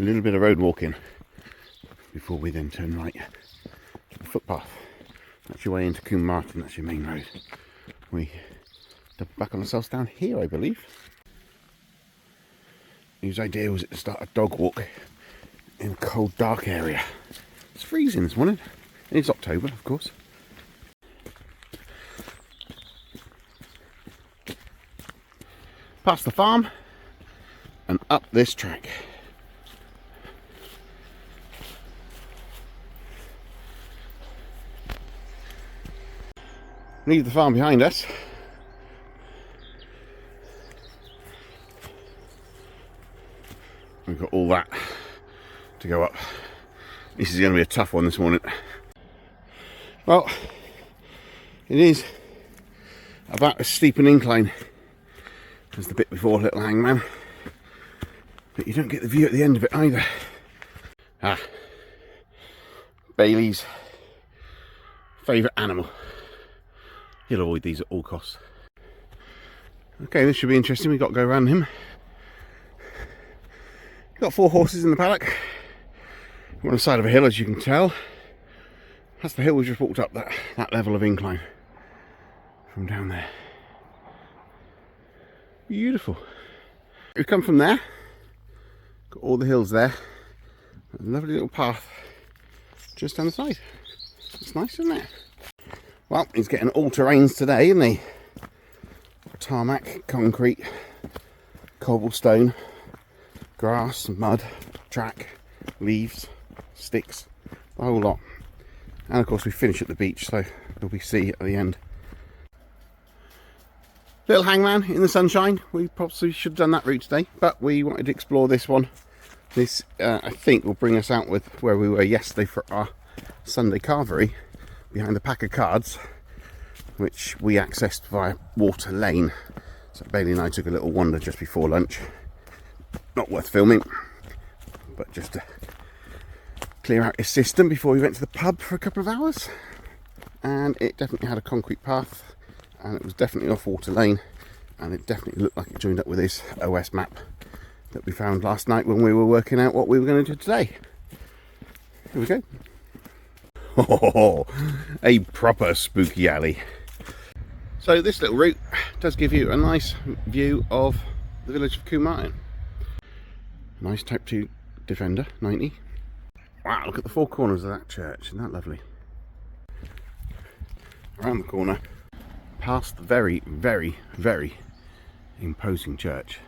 little bit of road walking before we then turn right to the footpath. That's your way into Combe Martin, that's your main road. We double back on ourselves down here, I believe. Whose idea was it to start a dog walk in a cold, dark area. It's freezing this morning. It's October, of course. Past the farm and up this track. Leave the farm behind us. We've got all that to go up. This is going to be a tough one this morning. Well, it is about as steep an incline as the bit before Little Hangman, but you don't get the view at the end of it either. Bailey's favourite animal. He'll avoid these at all costs. Okay, this should be interesting. We've got to go around him. Got 4 horses in the paddock. We're on the side of a hill, as you can tell. That's the hill we just walked up, that level of incline from down there. Beautiful. We've come from there, got all the hills there, a lovely little path just down the side. It's nice, isn't it? Well, he's getting all terrains today, isn't he? Tarmac, concrete, cobblestone, grass, mud, track, leaves, sticks, the whole lot. And of course we finish at the beach, so there'll be sea at the end. Little Hangman in the sunshine. We probably should have done that route today, but we wanted to explore this one. This, I think, will bring us out with where we were yesterday for our Sunday carvery, behind the pack of cards, which we accessed via Water Lane. So Bailey and I took a little wander just before lunch. Not worth filming, but just to clear out his system before we went to the pub for a couple of hours. And it definitely had a concrete path, and it was definitely off Water Lane, and it definitely looked like it joined up with his OS map that we found last night when we were working out what we were going to do today. Here we go. Oh, a proper spooky alley. So this little route does give you a nice view of the village of Combe Martin. Nice Type 2 Defender 90. Wow, look at the 4 corners of that church, isn't that lovely? Around the corner, past the very, very, very imposing church.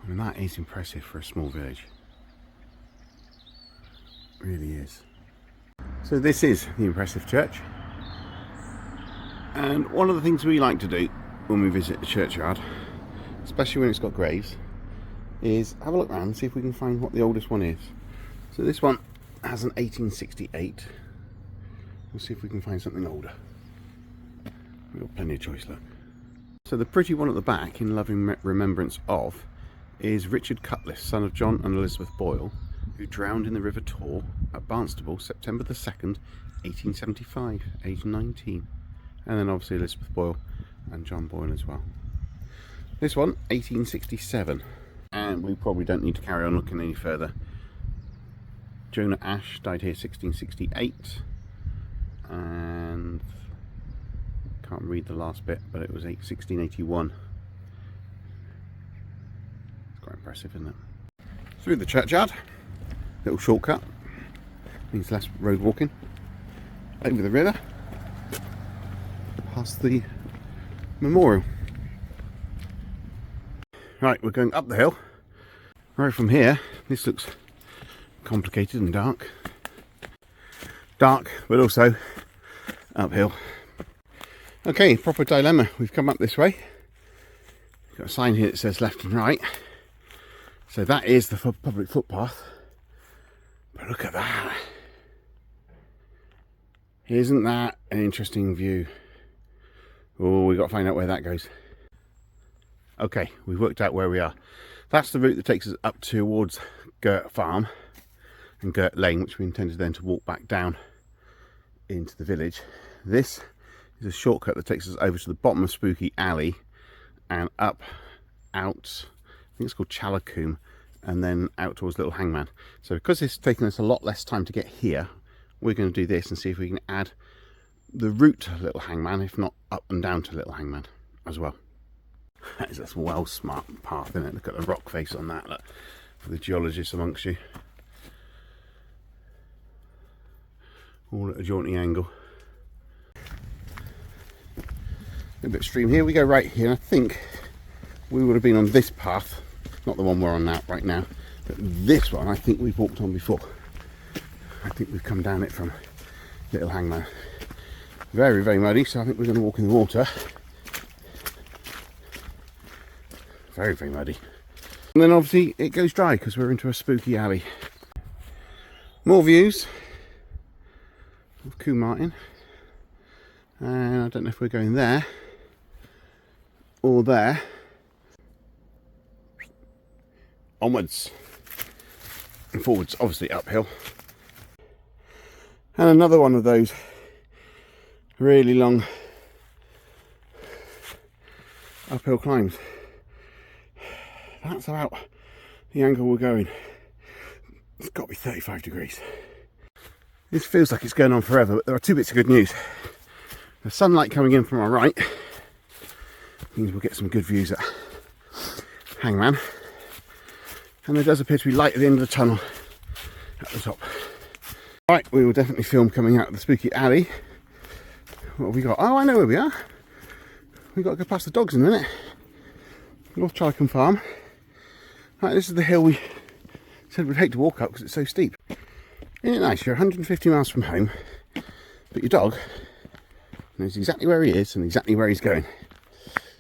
I mean, that is impressive for a small village. It really is. So this is the impressive church. And one of the things we like to do when we visit the churchyard, especially when it's got graves, is have a look around and see if we can find what the oldest one is. So this one has an 1868. We'll see if we can find something older. We've got plenty of choice, look. So the pretty one at the back, in loving remembrance of, is Richard Cutliss, son of John and Elizabeth Boyle, who drowned in the River Tor at Barnstaple, September the 2nd, 1875, age 19. And then obviously Elizabeth Boyle and John Boyle as well. This one, 1867. And we probably don't need to carry on looking any further. Jonah Ash died here 1668. And can't read the last bit, but it was 1681. It's quite impressive, isn't it? Through the churchyard. Little shortcut. Means less road walking. Over the river. Past the memorial. Right, we're going up the hill. Right from here, this looks complicated and dark. Dark, but also uphill. Okay, proper dilemma. We've come up this way. We've got a sign here that says left and right. So that is the public footpath. But look at that. Isn't that an interesting view? Oh, we've got to find out where that goes. Okay, we've worked out where we are. That's the route that takes us up towards Gurt Farm and Gurt Lane, which we intended then to walk back down into the village. This is a shortcut that takes us over to the bottom of Spooky Alley and up, out, I think it's called Chalacombe, and then out towards Little Hangman. So because it's taken us a lot less time to get here, we're going to do this and see if we can add the route to Little Hangman, if not up and down to Little Hangman as well. That is a well smart path, isn't it? Look at the rock face on that, look, for the geologists amongst you. All at a jaunty angle. A bit of stream here, we go right here. I think we would have been on this path, not the one we're on now, right now, but this one I think we've walked on before. I think we've come down it from Little Hangman. Very, very muddy, so I think we're going to walk in the water. Very, very muddy. And then obviously it goes dry because we're into a spooky alley. More views of Combe Martin. And I don't know if we're going there or there. Onwards and forwards, obviously uphill. And another one of those really long uphill climbs. That's about the angle we're going. It's got to be 35 degrees. This feels like it's going on forever, but there are two bits of good news. The sunlight coming in from our right means we'll get some good views at Hangman. And there does appear to be light at the end of the tunnel at the top. Right, we will definitely film coming out of the spooky alley. What have we got? Oh, I know where we are. We've got to go past the dogs in a minute. North Charlcombe Farm. Right, this is the hill we said we'd hate to walk up because it's so steep. Isn't it nice? You're 150 miles from home, but your dog knows exactly where he is and exactly where he's going.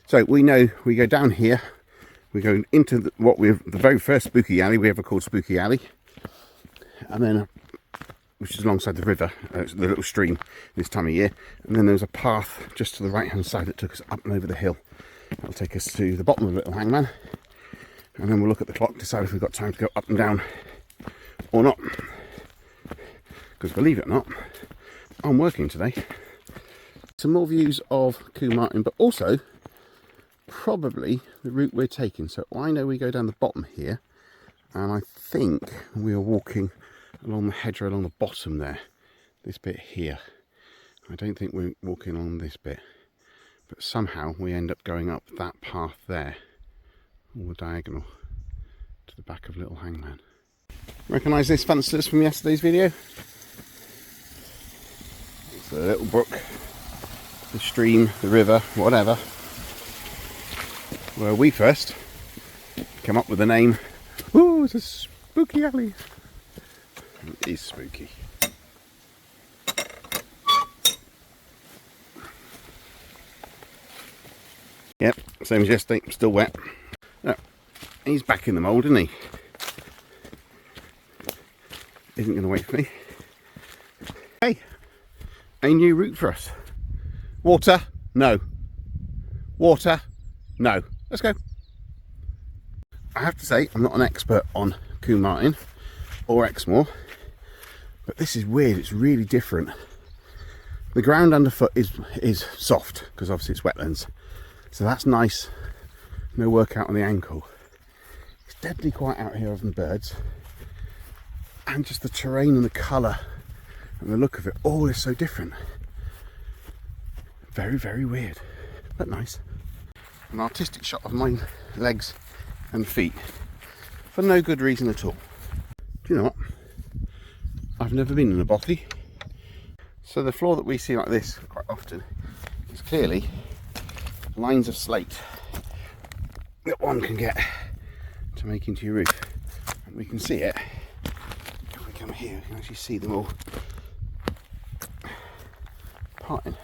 So we know we go down here, we go into the very first spooky alley we ever called Spooky Alley, and then which is alongside the river, the little stream this time of year, and then there's a path just to the right hand side that took us up and over the hill. That'll take us to the bottom of Little Hangman, and then we'll look at the clock, decide if we've got time to go up and down or not. Because believe it or not, I'm working today. Some more views of Combe Martin, but also probably the route we're taking. So I know we go down the bottom here, and I think we are walking along the hedgerow along the bottom there, this bit here. I don't think we're walking on this bit, but somehow we end up going up that path there, all the diagonal to the back of Little Hangman. Recognise this funsters from yesterday's video? It's the little brook, the stream, the river, whatever, where we first came up with the name. Ooh, it's a spooky alley. It is spooky. Yep, same as yesterday, still wet. No, he's back in the mould, isn't he? Isn't going to wait for me. Hey, a new route for us. Water? No. Water? No. Let's go. I have to say, I'm not an expert on Combe Martin or Exmoor, but this is weird. It's really different. The ground underfoot is soft because obviously it's wetlands, so that's nice. No workout on the ankle. It's deadly quiet out here other than birds, and just the terrain and the colour and the look of it all is so different. Very, very weird, but nice. An artistic shot of my legs and feet for no good reason at all. Do you know what? I've never been in a bothy. So the floor that we see like this quite often is clearly lines of slate that one can get to make into your roof. And we can see it. If we come here, we can actually see them all parting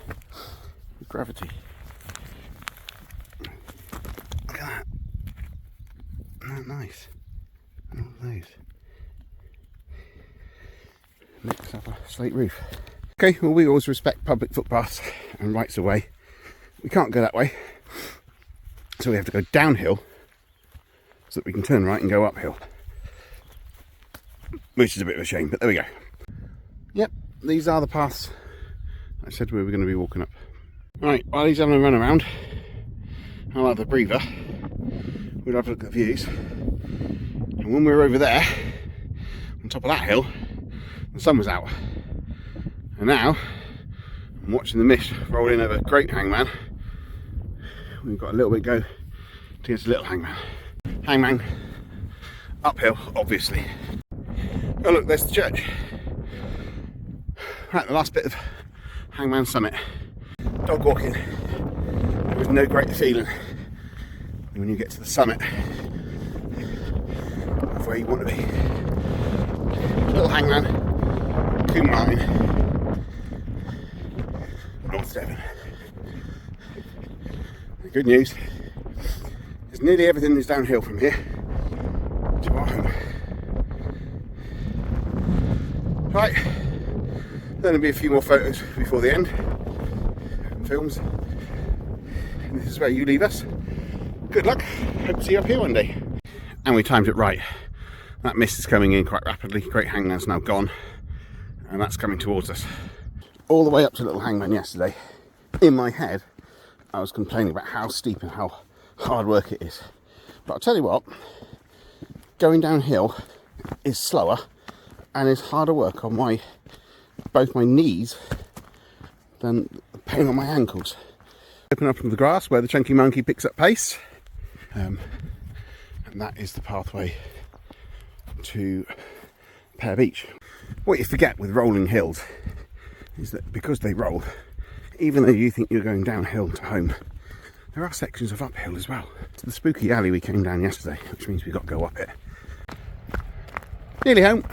with gravity. Look at that. Isn't that nice? All those. Next up a slate roof. Okay, well we always respect public footpaths and rights of way. We can't go that way, so we have to go downhill so that we can turn right and go uphill, which is a bit of a shame, but there we go. Yep, these are the paths I said we were going to be walking up. Right, while he's having a run around, I'll have a breather. We'll have a look at the views. And when we were over there, on top of that hill, the sun was out. And now, I'm watching the mist roll in over Great Hangman. We've got a little bit to go to get to Little Hangman. Hangman, uphill, obviously. Oh look, there's the church. Right, the last bit of Hangman summit. Dog walking. There is no greater feeling than when you get to the summit of where you want to be. Little Hangman, Combe Martin, North Devon. The good news is nearly everything is downhill from here to our home. Right, there'll be a few more photos before the end, films, and this is where you leave us. Good luck, hope to see you up here one day. And we timed it right. That mist is coming in quite rapidly. Great Hangman's now gone, and that's coming towards us. All the way up to Little Hangman yesterday, in my head, I was complaining about how steep and how hard work it is. But I'll tell you what, going downhill is slower and is harder work on both my knees than the pain on my ankles. Open up into the grass where the chunky monkey picks up pace, and that is the pathway to Pear Beach. What you forget with rolling hills is that because they roll, even though you think you're going downhill to home, there are sections of uphill as well. It's the spooky alley we came down yesterday, which means we've got to go up it. Nearly home.